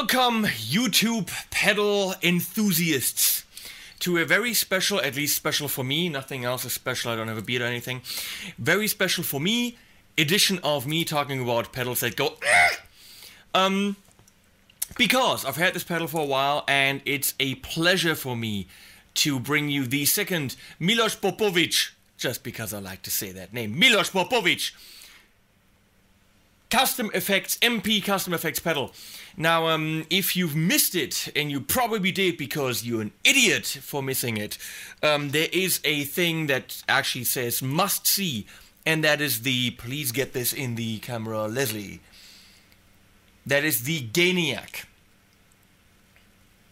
Welcome, YouTube pedal enthusiasts, to a very special, at least special for me, nothing else is special, I don't have a beard or anything, very special for me, edition of me talking about pedals that go because I've had this pedal for a while and it's a pleasure for me to bring you the second Milos Popovic, just because I like to say that name, Milos Popovic Custom Effects, MP Custom Effects pedal. Now, if you've missed it, and you probably did because you're an idiot for missing it, there is a thing that actually says must see, and that is the, please get this in the camera, Leslie, that is the Gainiac.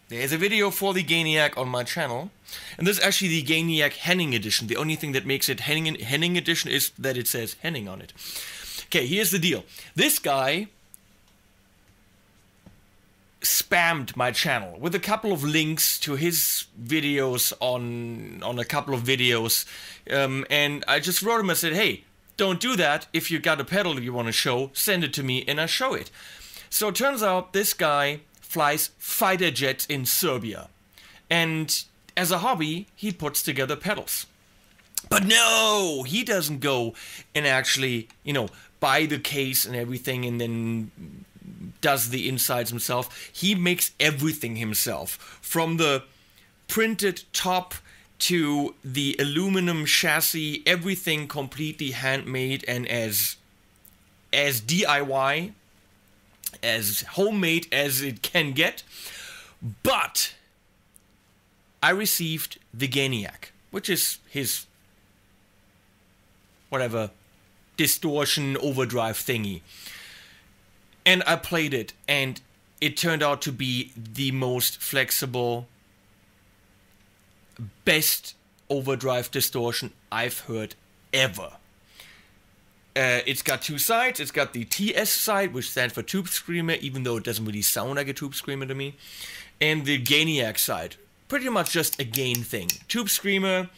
There's a video for the Gainiac on my channel, and this is actually the Gainiac Henning edition. The only thing that makes it Henning edition is that it says Henning on it. Okay, here's the deal. This guy spammed my channel with a couple of links to his videos on a couple of videos, and I just wrote him and said, hey, don't do that. If you got a pedal you want to show, send it to me and I show it. So it turns out this guy flies fighter jets in Serbia, and as a hobby he puts together pedals. But no, he doesn't go and actually, you know, buy the case and everything and then does the insides himself. He makes everything himself, from the printed top to the aluminum chassis, everything completely handmade and as DIY, as homemade as it can get. But I received the Gainiac, which is his whatever distortion overdrive thingy, and I played it, and it turned out to be the most flexible, best overdrive distortion I've heard ever. It's got two sides. It's got the TS side, which stands for Tube Screamer, even though it doesn't really sound like a Tube Screamer to me, and the Gainiac side, pretty much just a gain thing. Tube Screamer,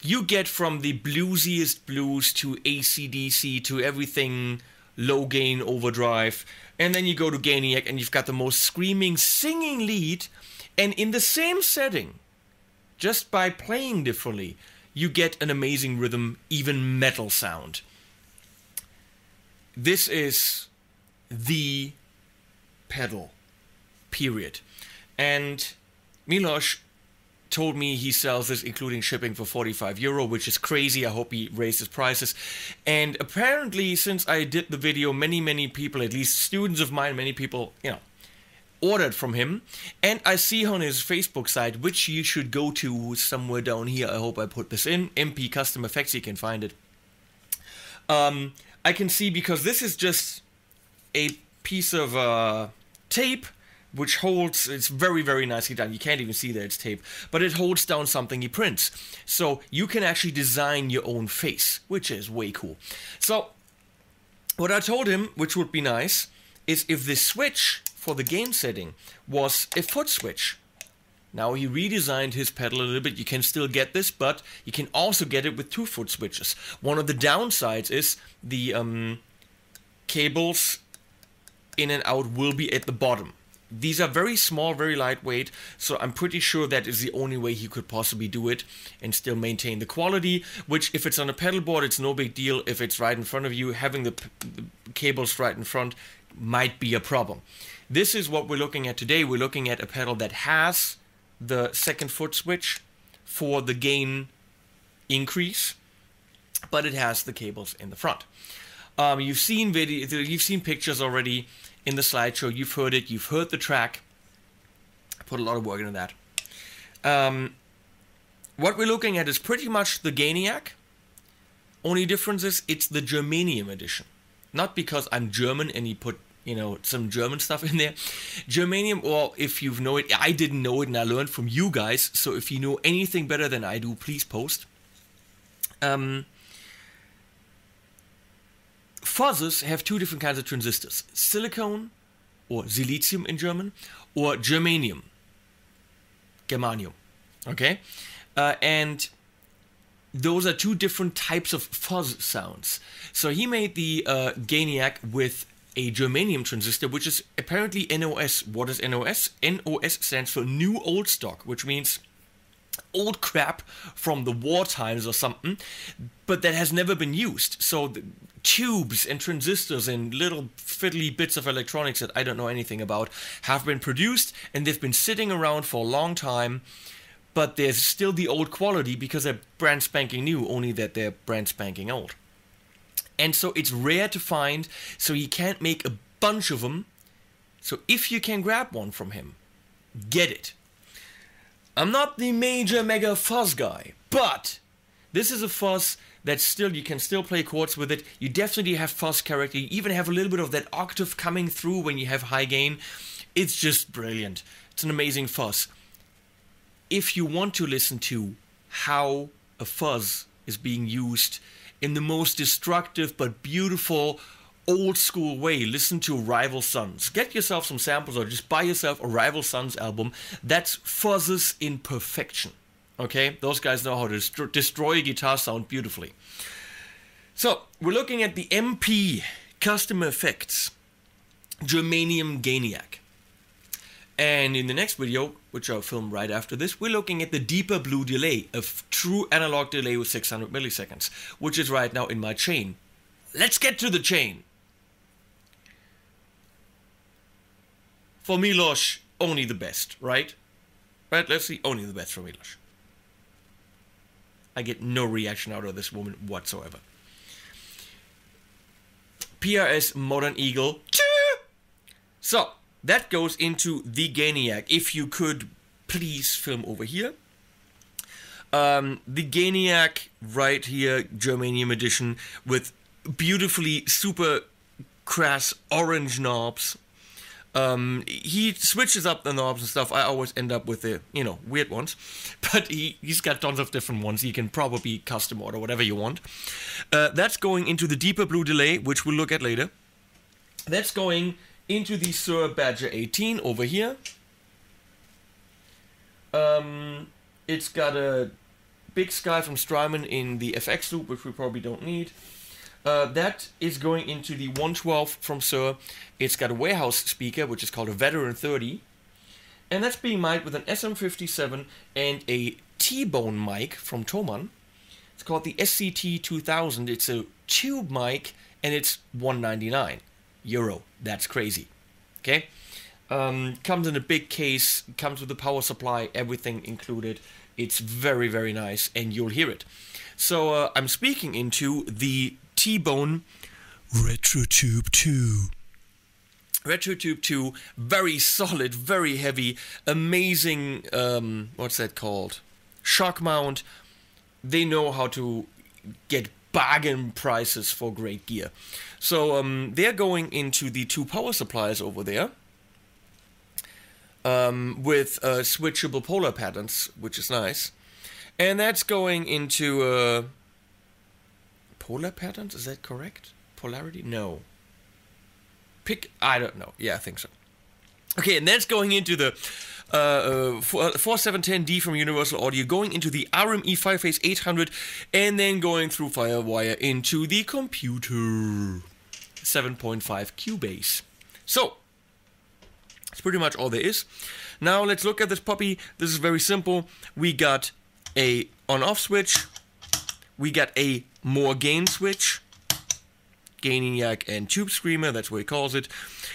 you get from the bluesiest blues to AC/DC to everything low gain overdrive, and then you go to Gainiac and you've got the most screaming, singing lead, and in the same setting, just by playing differently, you get an amazing rhythm, even metal sound. This is the pedal, period. And Milos told me he sells this including shipping for 45 euro, which is crazy. I hope he raised his prices. And apparently, since I did the video, many people, at least students of mine, many people, you know, ordered from him. And I see on his Facebook site, which you should go to somewhere down here, I hope I put this in, MP Custom Effects, you can find it. I can see, because this is just a piece of tape which holds, it's very nicely done. You can't even see that it's tape, but it holds down something he prints. So you can actually design your own face, which is way cool. So what I told him, which would be nice, is if the switch for the gain setting was a foot switch. Now he redesigned his pedal a little bit. You can still get this, but you can also get it with 2 foot switches. One of the downsides is the cables in and out will be at the bottom. These are very small, very lightweight, so I'm pretty sure that is the only way he could possibly do it and still maintain the quality, which if it's on a pedal board, it's no big deal. If it's right in front of you, having the cables right in front might be a problem. This is what we're looking at today. We're looking at a pedal that has the second foot switch for the gain increase, but it has the cables in the front. You've seen pictures already in the slideshow. You've heard it. You've heard the track. I put a lot of work into that. What we're looking at is pretty much the Gainiac. Only difference is it's the Germanium edition. Not because I'm German and he put, you know, some German stuff in there. Germanium, or if you know it, I didn't know it and I learned from you guys. So if you know anything better than I do, please post. Fuzzes have 2 different kinds of transistors. Silicone, or Silicium in German, or Germanium. Germanium. Okay? And those are 2 different types of fuzz sounds. So he made the Gainiac with a germanium transistor, which is apparently NOS. What is NOS? NOS stands for new old stock, which means old crap from the war times or something, but that has never been used. So the tubes and transistors and little fiddly bits of electronics that I don't know anything about have been produced, and they've been sitting around for a long time, but there's still the old quality because they're brand spanking new, only that they're brand spanking old. And so it's rare to find, so he can't make a bunch of them. So if you can grab one from him, get it. I'm not the major mega fuzz guy, but this is a fuzz that still, you can still play chords with it. You definitely have fuzz character. You even have a little bit of that octave coming through when you have high gain. It's just brilliant. It's an amazing fuzz. If you want to listen to how a fuzz is being used in the most destructive but beautiful old school way, listen to Rival Sons. Get yourself some samples or just buy yourself a Rival Sons album. That's fuzzes in perfection. Okay, those guys know how to destroy a guitar sound beautifully. So we're looking at the MP Custom Effects Germanium Gainiac. And in the next video, which I'll film right after this, we're looking at the deeper blue delay, a true analog delay with 600 milliseconds, which is right now in my chain. Let's get to the chain. For Milos, only the best, right? Right, let's see, only the best for Milos. I get no reaction out of this woman whatsoever. PRS Modern Eagle. So, that goes into the Gainiac. If you could please film over here. The Gainiac right here, Germanium edition, with beautifully super crass orange knobs. He switches up the knobs and stuff. I always end up with the, you know, weird ones. But he's got tons of different ones. You can probably custom order whatever you want. That's going into the deeper blue delay, which we'll look at later. That's going into the Sir Badger 18 over here. It's got a Big Sky from Strymon in the FX loop, which we probably don't need. That is going into the 112 from Sir. It's got a warehouse speaker, which is called a Veteran 30. And that's being mic'd with an SM57 and a t.Bone mic from THOMANN. It's called the SCT 2000. It's a tube mic, and it's €199. That's crazy. Okay? Comes in a big case, comes with a power supply, everything included. It's very, very nice, and you'll hear it. So I'm speaking into the t.Bone RetroTube 2. RetroTube 2, very solid, very heavy, amazing, what's that called? Shock mount. They know how to get bargain prices for great gear. So they're going into the two power supplies over there with switchable polar patterns, which is nice. And that's going into polar patterns, is that correct? Polarity? No. I don't know. Yeah, I think so. Okay, and that's going into the 4710D from Universal Audio, going into the RME 5-Phase 800, and then going through Firewire into the computer 7.5 Cubase. So, that's pretty much all there is. Now let's look at this puppy. This is very simple. We got a on-off switch. We got a more gain switch. Gainiac and Tube Screamer, that's what he calls it.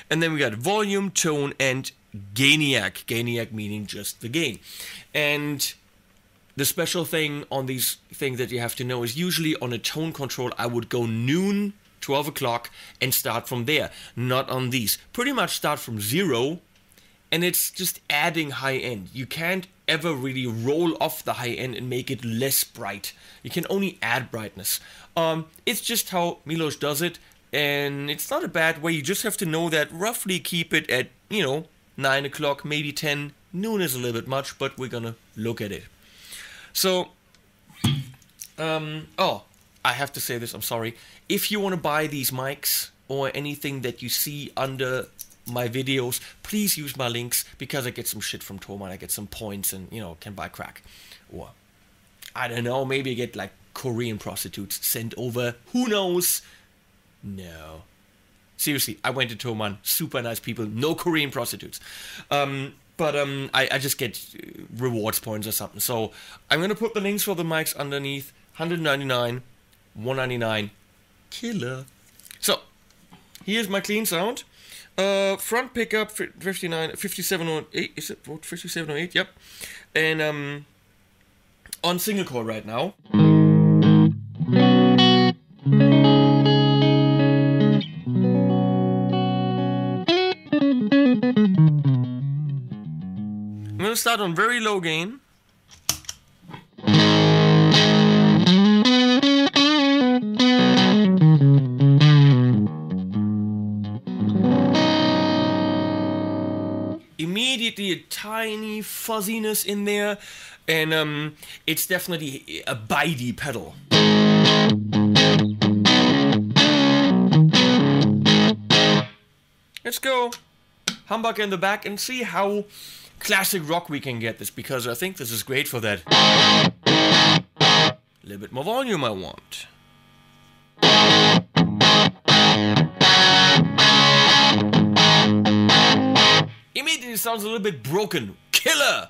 And then we got volume, tone, and Gainiac. Gainiac meaning just the gain. And the special thing on these things that you have to know is usually on a tone control, I would go noon, 12 o'clock, and start from there. Not on these. Pretty much start from 0, and it's just adding high end. You can't ever really roll off the high end and make it less bright. You can only add brightness. It's just how Milos does it, and it's not a bad way. You just have to know that roughly keep it at, 9 o'clock, maybe 10. Noon is a little bit much, but we're gonna look at it. So, oh, I have to say this, I'm sorry. If you want to buy these mics or anything that you see under my videos, please use my links, because I get some shit from THOMANN. I get some points and, can buy crack. Or, I don't know, maybe I get like Korean prostitutes sent over. Who knows? No. Seriously, I went to THOMANN. Super nice people. No Korean prostitutes. But I just get rewards points or something. So I'm going to put the links for the mics underneath. 199, 199, killer. So here's my clean sound. Front pickup 5708. Is it 5708? Yep. And on single coil right now. I'm going to start on very low gain. Immediately a tiny fuzziness in there, and it's definitely a bitey pedal. Let's go humbucker in the back and see how classic rock we can get this, because I think this is great for that. A little bit more volume I want. Immediately sounds a little bit broken. Killer!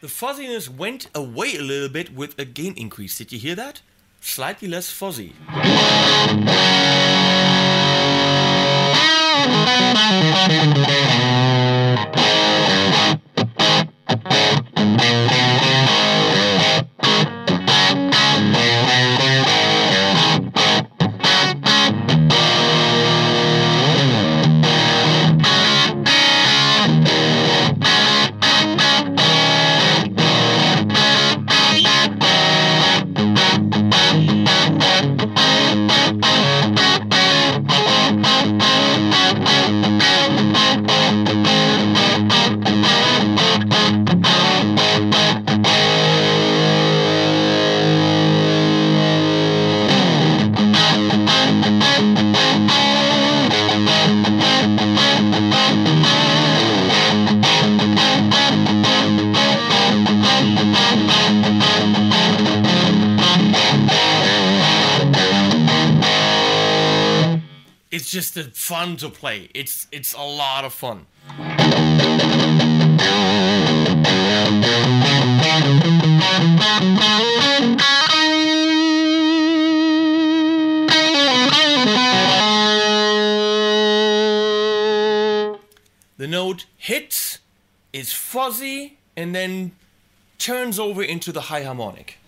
Fuzziness went away a little bit with a gain increase. Did you hear that? Slightly less fuzzy. It's just fun to play. It's a lot of fun. The note hits, is fuzzy, and then turns over into the high harmonic.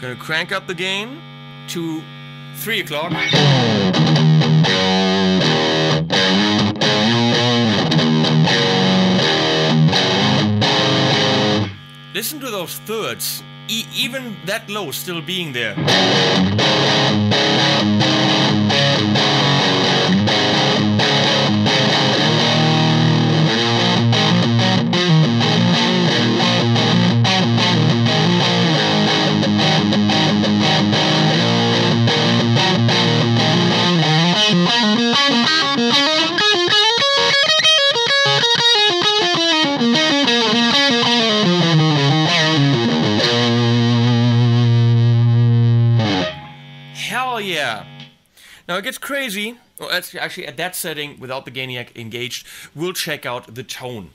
Gonna crank up the gain to 3 o'clock. Listen to those thirds, even that low still being there. Hell yeah! Now it gets crazy. Well, actually, at that setting, without the Gainiac engaged, we'll check out the tone.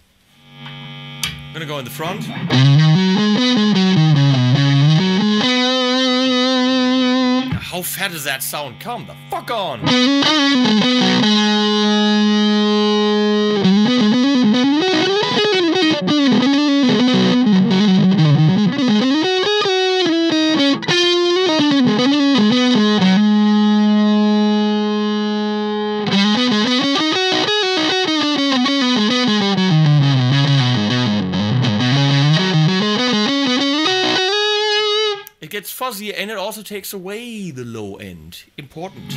I'm gonna go in the front. Now, how fat does that sound? Come the fuck on! gets fuzzy, and it also takes away the low end. Important.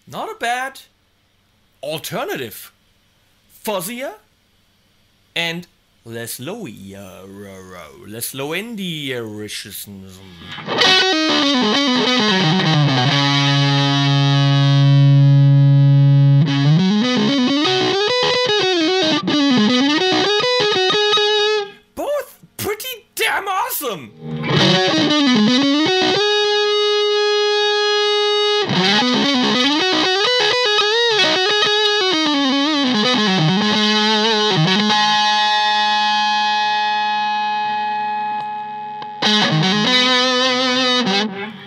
Not a bad alternative. Fuzzier and less lowy, less low-endy. Both pretty damn awesome.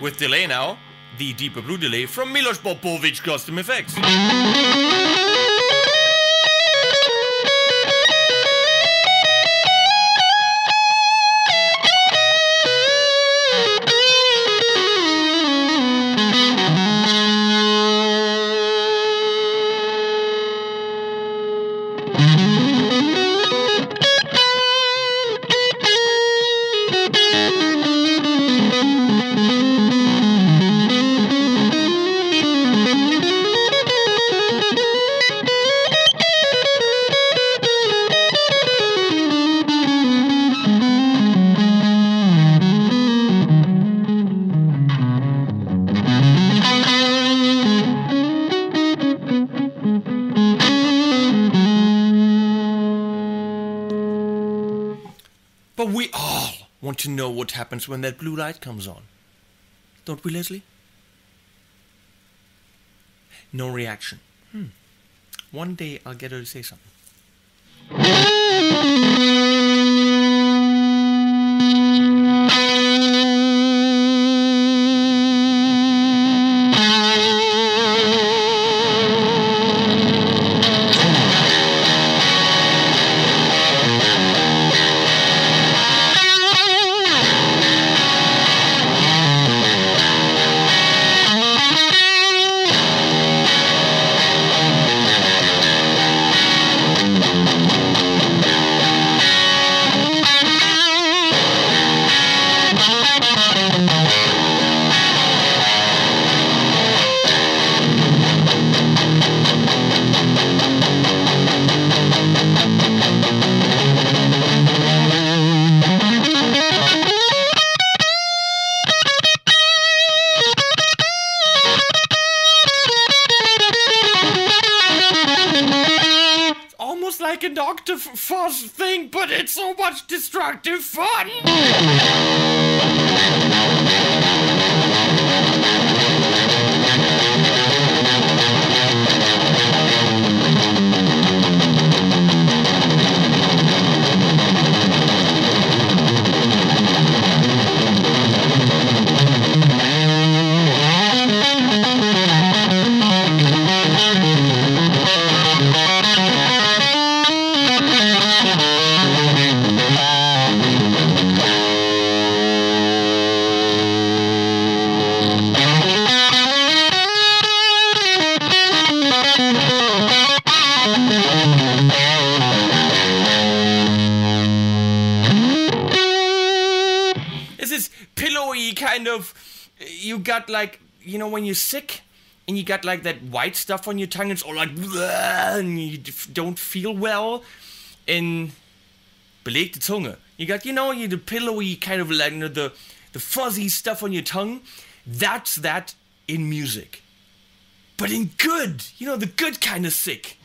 With delay now, the deeper blue delay from Milos Popovic Custom Effects. But we all want to know what happens when that blue light comes on. Don't we, Leslie? No reaction. One day I'll get her to say something. Like an octave fuzz thing, but it's so much destructive fun! Kind of, you got like, you know, when you're sick and you got like that white stuff on your tongue, it's all like, and you don't feel well, and belegte Zunge. You got, you know, the pillowy kind of like, you know, the fuzzy stuff on your tongue. That's that in music, but in good, you know, the good kind of sick.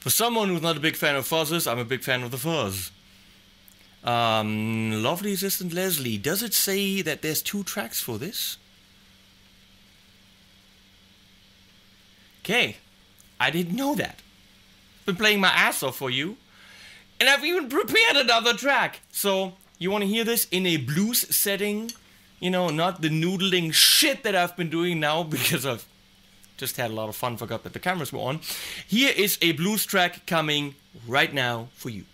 For someone who's not a big fan of fuzzes, I'm a big fan of the fuzz. Lovely assistant Leslie, does it say that there's 2 tracks for this? Okay, I didn't know that. Been playing my ass off for you. And I've even prepared another track. So, you want to hear this in a blues setting? You know, not the noodling shit that I've been doing now because I've just had a lot of fun, forgot that the cameras were on. Here is a blues track coming right now for you.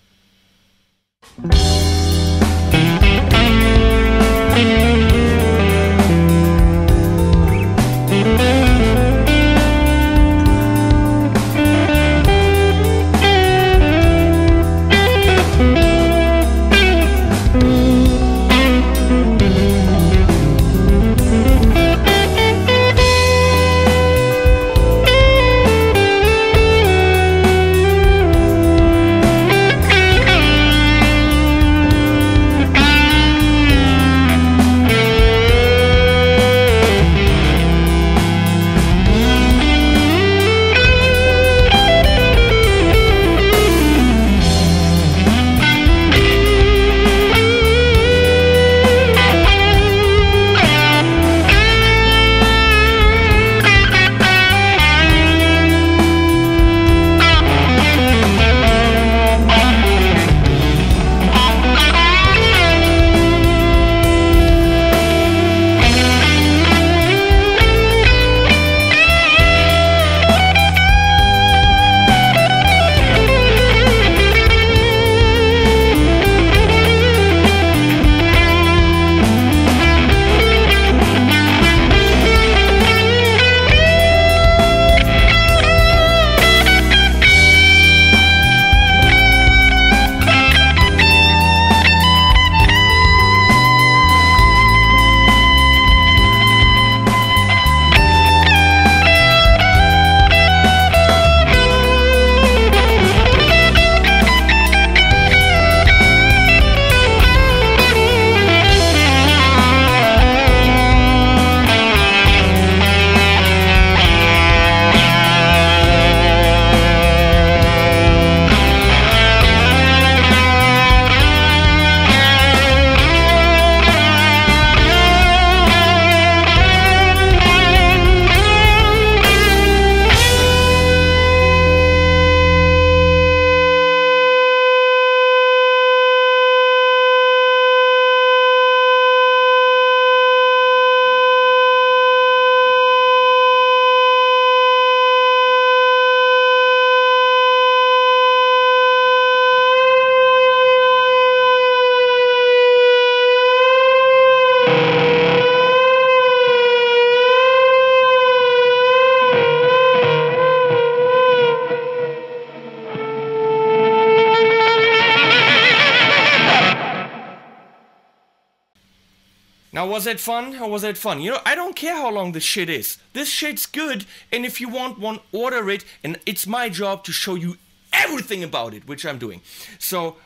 Now, was that fun? Or was that fun? You know, I don't care how long this shit is. This shit's good, and if you want one, order it, and it's my job to show you everything about it, which I'm doing. So,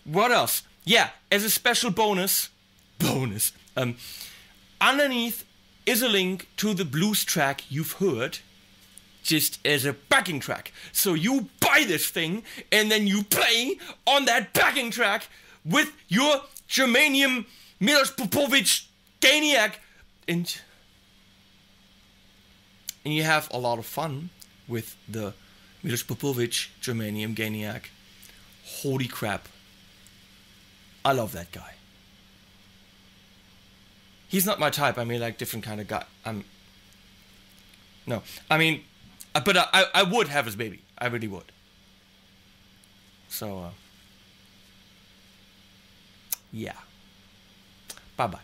what else? Yeah, as a special bonus, underneath is a link to the blues track you've heard, just as a backing track. So you buy this thing, and then you play on that backing track with your Germanium Milos Popovich Gainiac, and you have a lot of fun with the Milos Popovich Germanium Gainiac. Holy crap. I love that guy. He's not my type. I mean, like different kind of guy. No, I mean, but I would have his baby. I really would. So, yeah. Bye bye.